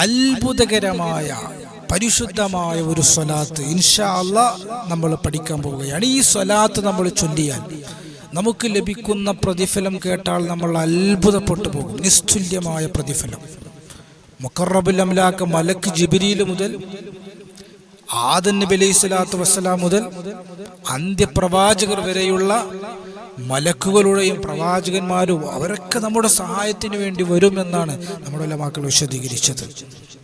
അത്ഭുതകരമായ പരിശുദ്ധമായ ഒരു സ്വലാത്ത് ഇൻഷാ അല്ലാഹ് നമ്മൾ പഠിക്കാൻ പോവുകയാണ്. ഈ സ്വലാത്ത് നമ്മൾ ചൊല്ലിയാൽ നമുക്ക് ലഭിക്കുന്ന പ്രതിഫലം കേട്ടാൽ നമ്മൾ അത്ഭുതപ്പെട്ടു പോകും. നിസ്തുല്യമായ പ്രതിഫലം. മുഖറബുൽ അംലാക്ക് മലക്ക് ജിബ്രീൽ മുതൽ ആദം നബി അലൈഹി സ്വലാത്തു വസ്സലാം മുതൽ അന്ത്യപ്രവാചകർ വരെയുള്ള മലക്കുകളുടെയും പ്രവാചകന്മാരും അവരൊക്കെ നമ്മുടെ സഹായത്തിന് വേണ്ടി വരുമെന്നാണ് നമ്മുടെ ഉലമാക്കൾ വിശദീകരിച്ചത്.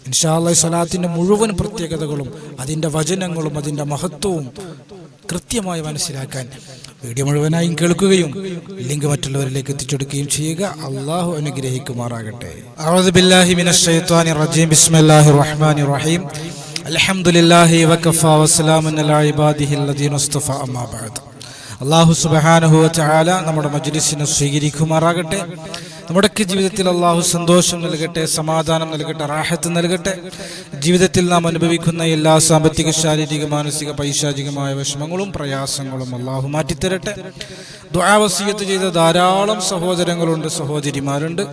ഇൻഷാ അല്ലാഹ് സ്വലാത്തിന്റെ മുഴുവൻ പ്രത്യേകതകളും അതിൻ്റെ വചനങ്ങളും അതിൻ്റെ മഹത്വവും കൃത്യമായി മനസ്സിലാക്കാൻ വീഡിയോ മുഴുവനായും കേൾക്കുകയും ലിങ്ക് മറ്റുള്ളവരിലേക്ക് എത്തിച്ചെടുക്കുകയും ചെയ്യുക. അള്ളാഹു അനുഗ്രഹിക്കുമാറാകട്ടെ. അഊദു ബില്ലാഹി മിനശ് ശൈത്വാനിർ റജീം. ബിസ്മില്ലാഹിർ റഹ്മാനിർ റഹീം. അൽഹംദുലില്ലാഹി വകഫാ വസ്സലാമുൻ അലാ ഇബാദിഹിൽ ലദീന ഇസ്തഫാ അമ്മാ ബഅദ്. അല്ലാഹു സുബ്ഹാനഹു വ തആല നമ്മുടെ മജ്ലിസിനെ സ്വീകരിക്കുമാറാകട്ടെ. നമ്മുടെയൊക്കെ ജീവിതത്തിൽ അള്ളാഹു സന്തോഷം നൽകട്ടെ, സമാധാനം നൽകട്ടെ, റാഹത്ത് നൽകട്ടെ. ജീവിതത്തിൽ നാം അനുഭവിക്കുന്ന എല്ലാ സാമ്പത്തിക, ശാരീരിക, മാനസിക, പൈശാചികമായ വിഷമങ്ങളും പ്രയാസങ്ങളും അള്ളാഹു മാറ്റിത്തരട്ടെ. ദുആ വസിയത്ത് ചെയ്ത ധാരാളം സഹോദരങ്ങളുണ്ട്, സഹോദരിമാരുണ്ട്.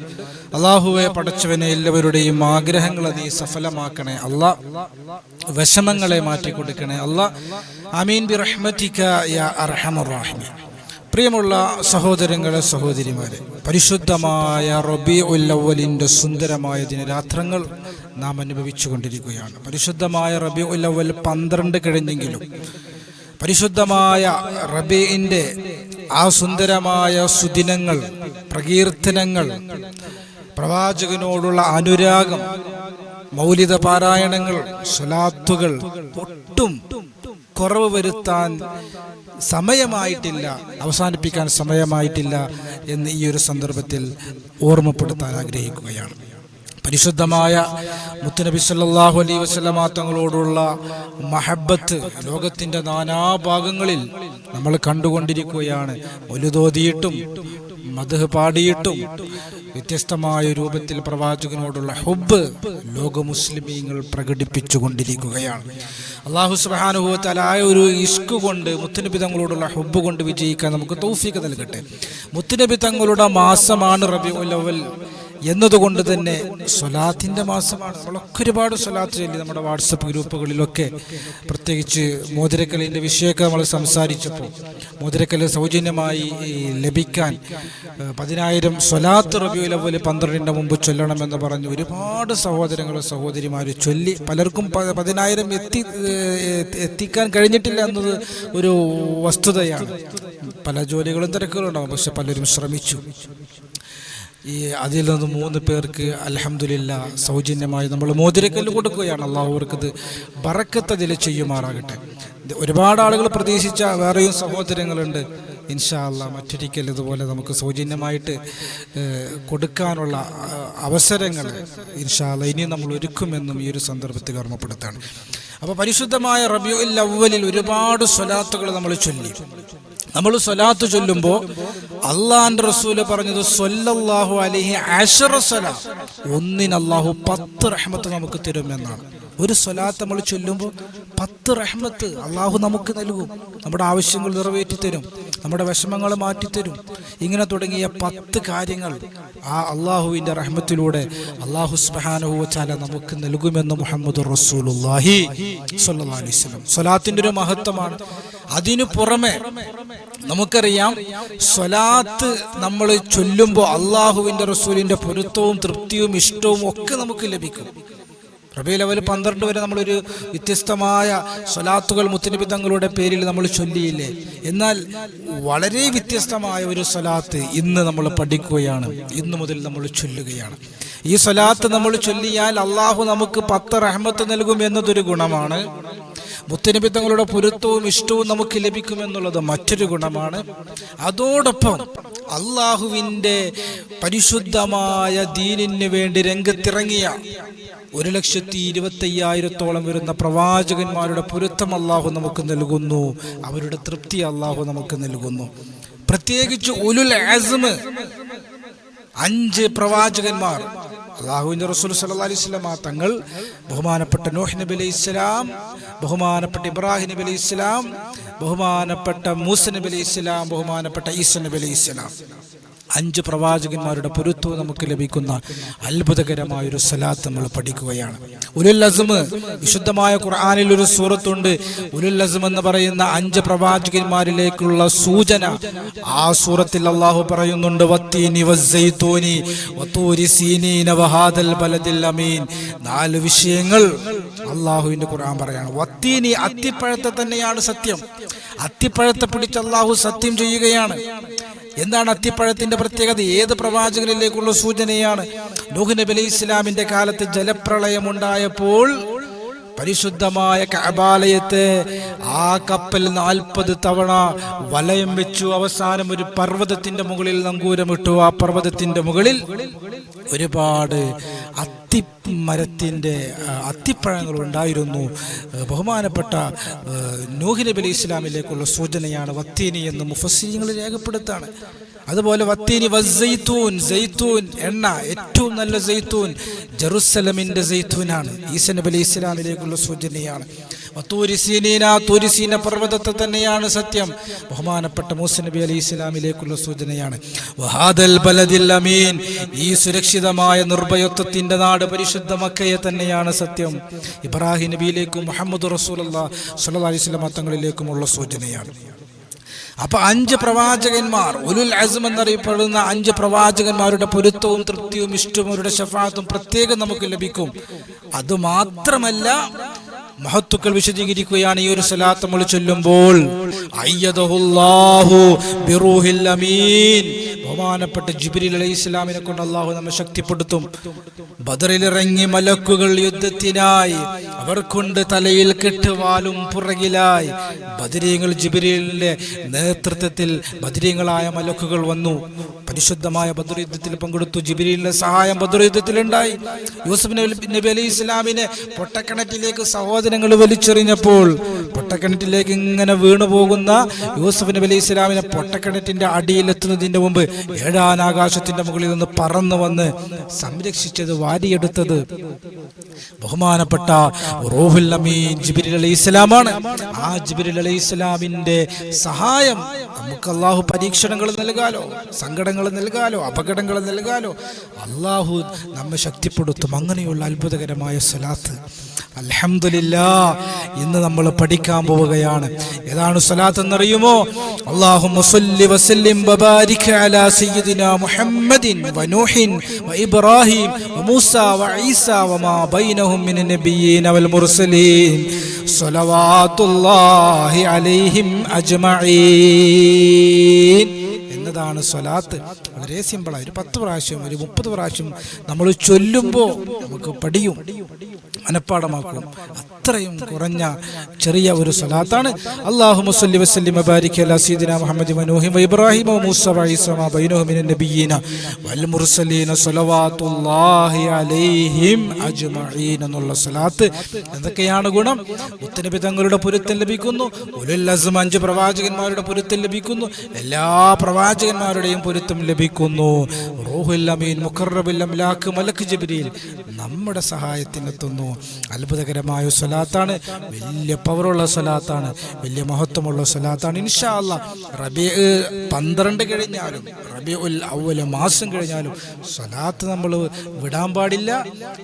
അള്ളാഹുവെ പടച്ചവനെ, എല്ലാവരുടെയും ആഗ്രഹങ്ങളെ നീ സഫലമാക്കണേ അല്ലാഹ്. വിഷമങ്ങളെ മാറ്റിക്കൊടുക്കണേ അല്ലാഹ്. ആമീൻ ബിറഹ്മതിക യാ അർഹമർ റഹീമീൻ. പ്രിയമുള്ള സഹോദരങ്ങളെ, സഹോദരിമാരെ, പരിശുദ്ധമായ റബീഉൽ അവ്വലിൻ്റെ സുന്ദരമായ ദിനരാത്രങ്ങൾ നാം അനുഭവിച്ചു കൊണ്ടിരിക്കുകയാണ്. പരിശുദ്ധമായ റബീഉൽ അവ്വൽ 12 കഴിഞ്ഞെങ്കിലും പരിശുദ്ധമായ റബീഇൻ്റെ ആ സുന്ദരമായ സുദിനങ്ങൾ, പ്രകീർത്തനങ്ങൾ, പ്രവാചകനോടുള്ള അനുരാഗം, മൗലിദ പാരായണങ്ങൾ, സ്വലാത്തുകൾ ഒട്ടും കുറവ് വരുത്താൻ സമയമായിട്ടില്ല, അവസാനിപ്പിക്കാൻ സമയമായിട്ടില്ല എന്ന് ഈ ഒരു സന്ദർഭത്തിൽ ഓർമ്മപ്പെടുത്താൻ ആഗ്രഹിക്കുകയാണ്. പരിശുദ്ധമായ മുത്തുനബി സല്ലല്ലാഹു അലൈഹി വസല്ലമ തങ്ങളോടുള്ള മഹബത്ത് ലോകത്തിൻ്റെ നാനാഭാഗങ്ങളിൽ നമ്മൾ കണ്ടുകൊണ്ടിരിക്കുകയാണ്. മൗലിദോദിയിട്ടും മദ്ഹ് പാടിയിട്ടും വ്യത്യസ്തമായ രൂപത്തിൽ പ്രവാചകനോടുള്ള ഹുബ്ബ് ലോക മുസ്ലിമീങ്ങൾ പ്രകടിപ്പിച്ചു കൊണ്ടിരിക്കുകയാണ്. അല്ലാഹു സുബ്ഹാനഹു വ തആല ആ ഒരു ഇഷ്ക് കൊണ്ട്, മുത്തുനബി തങ്ങളോടുള്ള ഹുബ്ബ് കൊണ്ട് വിജയിക്കാൻ നമുക്ക് തൗഫീഖ് നൽകട്ടെ. മുത്തുനബി തങ്ങളുടെ മാസമാണ് റബീഉൽ അവ്വൽ എന്നതുകൊണ്ട് തന്നെ സ്വലാത്തിൻ്റെ മാസമാണ്. നമ്മളൊക്കെ ഒരുപാട് സ്വലാത്ത് ചൊല്ലി നമ്മുടെ വാട്സപ്പ് ഗ്രൂപ്പുകളിലൊക്കെ, പ്രത്യേകിച്ച് മോതിരക്കല്ലിൻ്റെ വിഷയമൊക്കെ നമ്മൾ സംസാരിച്ചപ്പോൾ മോതിരക്കല്ല് സൗജന്യമായി ലഭിക്കാൻ 10,000 സ്വലാത്ത് റബീഉൽ അവ്വൽ 12 മുമ്പ് ചൊല്ലണമെന്ന് പറഞ്ഞ് ഒരുപാട് സഹോദരങ്ങളും സഹോദരിമാർ ചൊല്ലി. പലർക്കും 10,000 എത്തിക്കാൻ കഴിഞ്ഞിട്ടില്ല എന്നത് ഒരു വസ്തുതയാണ്. പല ജോലികളും തിരക്കുകളുണ്ടാകും, പക്ഷെ പലരും ശ്രമിച്ചു. അതിൽ നിന്ന് 3 പേർക്ക് അൽഹംദുലില്ലാ സൗജന്യമായി നമ്മൾ മോതിരക്കല്ല് കൊടുക്കുകയാണ്. അള്ളാഹു അവർക്കത് ബറക്കത്ത് അതിൽ ചെയ്യുമാറാകട്ടെ. ഒരുപാട് ആളുകൾ പ്രതീക്ഷിച്ച വേറെയും സഹോദരങ്ങളുണ്ട്. ഇൻഷാ അല്ലാഹ് മറ്റൊരിക്കൽ ഇതുപോലെ നമുക്ക് സൗജന്യമായിട്ട് കൊടുക്കാനുള്ള അവസരങ്ങൾ ഇൻഷാ അല്ലാഹ് ഇനി നമ്മൾ ഒരുക്കുമെന്നും ഈ ഒരു സന്ദർഭത്തിൽ ഓർമ്മപ്പെടുത്താണ്. അപ്പോൾ പരിശുദ്ധമായ റബീഉൽ അവ്വലിൽ ഒരുപാട് സ്വലാത്തുകൾ നമ്മൾ ചൊല്ലി. നമ്മൾ സ്വലാത്ത് ചൊല്ലുമ്പോൾ അള്ളാന്റെ റസൂല് പറഞ്ഞത് സ്വല്ലല്ലാഹു അലൈഹി 10 സ്വലാത്ത്, ഒന്നിന് അള്ളാഹു 10 റഹ്മത്ത് നമുക്ക് തരുമെന്നാണ്. ഒരു സ്വലാത്ത് നമ്മൾ ചൊല്ലുമ്പോൾ 10 റഹ്മത്ത് അള്ളാഹു നമുക്ക് നൽകും. നമ്മുടെ ആവശ്യങ്ങൾ നിറവേറ്റി തരും, നമ്മുടെ വിഷമങ്ങൾ മാറ്റിത്തരും. ഇങ്ങനെ തുടങ്ങിയ 10 കാര്യങ്ങൾ ആ അള്ളാഹുവിൻ്റെ റഹ്മത്തിലൂടെ അള്ളാഹു സുബ്ഹാനഹു വ തആല നമുക്ക് നൽകുമെന്ന് മുഹമ്മദുർ റസൂലുള്ളാഹി സ്വല്ലല്ലാഹു അലൈഹി വസല്ലം. സ്വലാത്തിൻ്റെ ഒരു മഹത്വമാണ്. അതിനു പുറമെ നമുക്കറിയാം, സ്വലാത്ത് നമ്മൾ ചൊല്ലുമ്പോൾ അള്ളാഹുവിൻ്റെ റസൂലിൻ്റെ പൊരുത്തവും തൃപ്തിയും ഇഷ്ടവും ഒക്കെ നമുക്ക് ലഭിക്കും. റബീഉൽ അവ്വൽ 12 വരെ നമ്മളൊരു വ്യത്യസ്തമായ സ്വലാത്തുകൾ മുത്തുനബി തങ്ങളുടെ പേരിൽ നമ്മൾ ചൊല്ലിയില്ലേ. എന്നാൽ വളരെ വ്യത്യസ്തമായ ഒരു സ്വലാത്ത് ഇന്ന് നമ്മൾ പഠിക്കുകയാണ്, ഇന്നു മുതൽ നമ്മൾ ചൊല്ലുകയാണ്. ഈ സ്വലാത്ത് നമ്മൾ ചൊല്ലിയാൽ അള്ളാഹു നമുക്ക് 10 റഹ്മത്ത് നൽകും എന്നതൊരു ഗുണമാണ്. മുത്തുനബി തങ്ങളുടെ പൊരുത്തവും ഇഷ്ടവും നമുക്ക് ലഭിക്കുമെന്നുള്ളത് മറ്റൊരു ഗുണമാണ്. അതോടൊപ്പം അള്ളാഹുവിൻ്റെ പരിശുദ്ധമായ ദീനിന് വേണ്ടി രംഗത്തിറങ്ങിയ 1,25,000 വരുന്ന പ്രവാചകന്മാരുടെ പൊരുത്തം അള്ളാഹു നമുക്ക് നൽകുന്നു, അവരുടെ തൃപ്തി അള്ളാഹു നമുക്ക് നൽകുന്നു. പ്രത്യേകിച്ച് ഉലുൽ അസ്മ് 5 പ്രവാചകന്മാർ, അള്ളാഹുവിൻ്റെ റസൂൽ സല്ലല്ലാഹു അലൈഹി വസല്ലം തങ്ങൾ, ബഹുമാനപ്പെട്ട നൂഹ് നബി അലൈഹിസ്സലാം, ബഹുമാനപ്പെട്ട ഇബ്രാഹിം നബി അലൈഹിസ്സലാം, ബഹുമാനപ്പെട്ട മൂസ നബി അലൈഹിസ്സലാം, ബഹുമാനപ്പെട്ട ഈസ നബി അലൈഹിസ്സലാം, 5 പ്രവാചകന്മാരുടെ പൊരുത്തവും നമുക്ക് ലഭിക്കുന്ന അത്ഭുതകരമായൊരു സ്വലാത്ത് നമ്മൾ പഠിക്കുകയാണ്. ഉലുൽ അസ്മ്, വിശുദ്ധമായ ഖുർആനിൽ ഒരു സൂറത്തുണ്ട്. ഉലുൽ അസ്മ് എന്ന് പറയുന്ന 5 പ്രവാചകന്മാരിലേക്കുള്ള സൂചന ആ സൂറത്തിൽ അല്ലാഹു പറയുന്നുണ്ട്. വത്തീനി വസ്സൈതൂനി വതൂരി സീനീന വഹാദൽ ബലദിൽ അമീൻ. 4 വിഷയങ്ങൾ അല്ലാഹുവിന്റെ ഖുർആൻ പറയാണ്. വത്തീനി, അത്തിപ്പഴത്തെ തന്നെയാണ് സത്യം. അത്തിപ്പഴത്തെ പിടിച്ച് അല്ലാഹു സത്യം ചെയ്യുകയാണ്. എന്താണ് അത്തിപ്പഴത്തിന്റെ പ്രത്യേകത? ഏത് പ്രവാചകനിലേക്കുള്ള സൂചനയാണ്? നൂഹ് നബി അലൈഹി ഇസ്ലാമിന്റെ കാലത്ത് ജലപ്രളയമുണ്ടായപ്പോൾ പരിശുദ്ധമായ കഅബാലയത്തെ ആ കപ്പൽ 40 തവണ വലയം വെച്ചു. അവസാനം ഒരു പർവ്വതത്തിന്റെ മുകളിൽ നങ്കൂരമിട്ടു. ആ പർവ്വതത്തിന്റെ മുകളിൽ ഒരുപാട് അത്തിമരത്തിന്റെ അത്തിപ്പഴങ്ങൾ ഉണ്ടായിരുന്നു. ബഹുമാനപ്പെട്ട നൂഹ് നബി അലൈഹി ഇസ്ലാമിലേക്കുള്ള സൂചനയാണ് വത്തീനി എന്ന് മുഫസ്സിരീങ്ങൾ രേഖപ്പെടുത്താണ്. അതുപോലെ വത്തീനി വസ്സൈതൂൻ, സൈത്തൂൻ എണ്ണ, ഏറ്റവും നല്ല സൈത്തൂൻ ജെറുസലമിന്റെ സൈത്തൂനാണ്. ഈസ നബി അലൈഹി ഇസ്ലാമിലേക്കുള്ള സൂചനയാണ്. വതൂരി സീനീന, തൂരി സീന പർവ്വതത്തെ തന്നെയാണ് സത്യം. ബഹുമാനപ്പെട്ട മൂസ നബി അലൈഹി ഇസ്ലാമിലേക്കുള്ള സൂചനയാണ്. വഹാദൽ ബലദിൽ അമീൻ, ഈ സുരക്ഷിതമായ നിർഭയത്വത്തിന്റെ നാട് പരിശുദ്ധ മക്കയെ തന്നെയാണ് സത്യം. ഇബ്രാഹിം നബിയിലേക്കും മുഹമ്മദ് റസൂലുള്ളാഹി സ്വല്ലല്ലാഹു അലൈഹി വസല്ലം തങ്ങളിലേക്കുമുള്ള സൂചനയാണ്. അപ്പൊ 5 പ്രവാചകന്മാർ, ഉലുൽ അസ്മ് എന്നറിയപ്പെടുന്ന 5 പ്രവാചകന്മാരുടെ പൊരുത്തവും തൃപ്തിയും ഇഷ്ടവും അവരുടെ ശഫാഅത്തും പ്രത്യേകം നമുക്ക് ലഭിക്കും. അതുമാത്രമല്ല, മഹത്തുക്കൾ വിശദീകരിക്കുകയാണ് ഈ ഒരു സ്വലാത്ത് നമ്മൾ ചൊല്ലുമ്പോൾ അയ്യദഹുല്ലാഹു ബിറൂഹിൽ അമീൻ, ബഹുമാനപ്പെട്ട ജിബ്രീൽ അലൈഹി ഇസ്ലാമിനെ കൊണ്ട് അല്ലാഹു നമ്മെ ശക്തിപ്പെടുത്തും. ബദറിലിറങ്ങി മലക്കുകൾ യുദ്ധത്തിനായി, അവർ കൊണ്ട് തലയിൽ കെട്ടുവാലും പുറകിലായി. ബദരീങ്ങൾ ജിബ്രീലിന്റെ നേതൃത്വത്തിൽ ബദരീങ്ങളായ മലക്കുകൾ വന്നു. പരിശുദ്ധമായ ബദർ യുദ്ധത്തിൽ പങ്കെടുത്തു. ജിബ്രീലിന്റെ സഹായം ബദർ യുദ്ധത്തിലുണ്ടായി. യൂസുഫ് നബി അലൈഹി ഇസ്ലാമിനെ പൊട്ടക്കിണറ്റിലേക്ക് സഹോദരങ്ങൾ വലിച്ചെറിഞ്ഞപ്പോൾ പൊട്ടക്കിണറ്റിലേക്ക് ഇങ്ങനെ വീണുപോകുന്ന യൂസുഫ് നബി അലൈഹി ഇസ്ലാമിനെ പൊട്ടക്കിണറ്റിന്റെ അടിയിലെത്തുന്നതിന്റെ മുമ്പ് 7-ാം ആകാശത്തിന്റെ മുകളിൽ നിന്ന് പറന്നു വന്ന് സംരക്ഷിച്ചത്, വാരിയെടുത്തത് ബഹുമാനപ്പെട്ട റൂഹുൽ അമീൻ ജിബ്രീൽ അലൈഹി ഇസ്ലാമാണ്. ആ ജിബ്രീൽ അലൈഹി ഇസ്ലാമിന്റെ സഹായം നമുക്ക് അല്ലാഹു പരീക്ഷണങ്ങൾ നൽകാലോ, സങ്കടങ്ങൾ നൽകാലോ, അപകടങ്ങൾ നൽകാലോ അല്ലാഹു നമ്മെ ശക്തിപ്പെടുത്തും. അങ്ങനെയുള്ള അത്ഭുതകരമായ സ്വലാത്ത് അൽഹംദുലില്ലാഹ് ഇന്ന് നമ്മൾ പഠിക്കാൻ പോവുകയാണ്. ഏതാണ് സ്വലാത്ത് എന്നറിയുമോ? അല്ലാഹുമ്മ സ്വല്ലി വസല്ലിം വബാരിക് അലാ സയ്യിദിനാ മുഹമ്മദിൻ വനൂഹിൻ വഇബ്രാഹിം വമൂസ വഈസ വമാ ബൈനഹും മിനൻ നബിയ്യീന വൽ മുർസലീൻ സ്വലവാത്തുല്ലാഹി അലൈഹിം അജ്മഈൻ എന്നതാണ് സ്വലാത്ത്. വളരെ സിമ്പിളായി ഒരു 10 പ്രാവശ്യം, ഒരു 30 പ്രാവശ്യം നമ്മൾ ചൊല്ലുമ്പോൾ നമുക്ക് പഠിയും, മനഃപ്പാടമാക്കും. അത്രയും കുറഞ്ഞ ചെറിയ ഒരു സ്വലാത്താണ്. അല്ലാഹുമ്മ സ്വല്ലി വസല്ലിം വബാരിക് അലാ സയ്യിദിനാ മുഹമ്മദിൻ വനൂഹിൻ വഇബ്രാഹിം വമൂസ വഈസ വമാ ബൈനഹും മിനൻ നബിയ്യീന വൽ മുർസലീന സ്വലവാത്തുല്ലാഹി അലൈഹിം അജ്മഈൻ എന്നുള്ള സ്വലാത്ത്. എന്തൊക്കെയാണ് ഗുണം? മുത്തനബി തങ്ങളുടെ പൊരുത്തം ലഭിക്കുന്നു. ഉലുൽ അസ്മ് 5 പ്രവാചകന്മാരുടെ പൊരുത്തം ലഭിക്കുന്നു. എല്ലാ പ്രവാചകന്മാരുടെയും പൊരുത്തം ലഭിക്കുന്നു. റൂഹുൽ അമീൻ മുഖറബുൽ അംലാക്ക് മലക്ക് ജിബ്രീൽ നമ്മുടെ സഹായത്തിനെത്തുന്നു. അത്ഭുതകരമായ സ്വലാത്താണ്. വലിയ പവറുള്ള സ്വലാത്താണ്, വലിയ മഹത്വമുള്ള സ്വലാത്താണ്. ഇൻഷാ അല്ലാഹ് റബീഉ 12 കഴിഞ്ഞാലും റബീഉൽ അവ്വൽ മാസം കഴിഞ്ഞാലും സ്വലാത്ത് നമ്മൾ വിടാൻ പാടില്ല.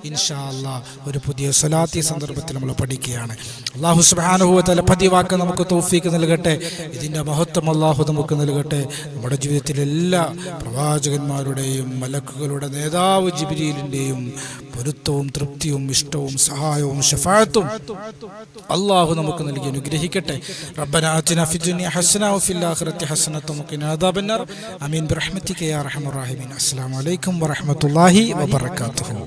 ഇൻഷാ അല്ലാഹ് ഒരു പുതിയ സ്വലാത്ത് ഈ സന്ദർഭത്തിൽ നമ്മൾ പഠിക്കുകയാണ്. അല്ലാഹു സുബ്ഹാനഹു വ തആല പതിവാക്കാൻ നമുക്ക് തൗഫീഖ് നൽകട്ടെ. ഇതിൻ്റെ മഹത്വം അല്ലാഹു നമുക്ക് നൽകട്ടെ. നമ്മുടെ ജീവിതത്തിൽ എല്ലാ പ്രവാചകന്മാരുടെയും മലക്കുകളുടെ നേതാവ് ജിബ്രീലിൻ്റെയും പൊരുത്തവും തൃപ്തിയും ഇഷ്ടവും സഹായവും ശഫാഅത്തും അല്ലാഹു നമുക്ക് നൽകി അനുഗ്രഹിക്കട്ടെ. റബ്ബനാ ആതിനാ ഫിദ്ദുനിയ ഹസന വഫിൽ ആഖിറതി ഹസനത വഖിനാ അദാബന്നാർ. ആമീൻ ബിറഹ്മതിക യാ അർഹമർ റഹീമീൻ. അസ്സലാമു അലൈക്കും വറഹ്മത്തുള്ളാഹി വബറകാതുഹു.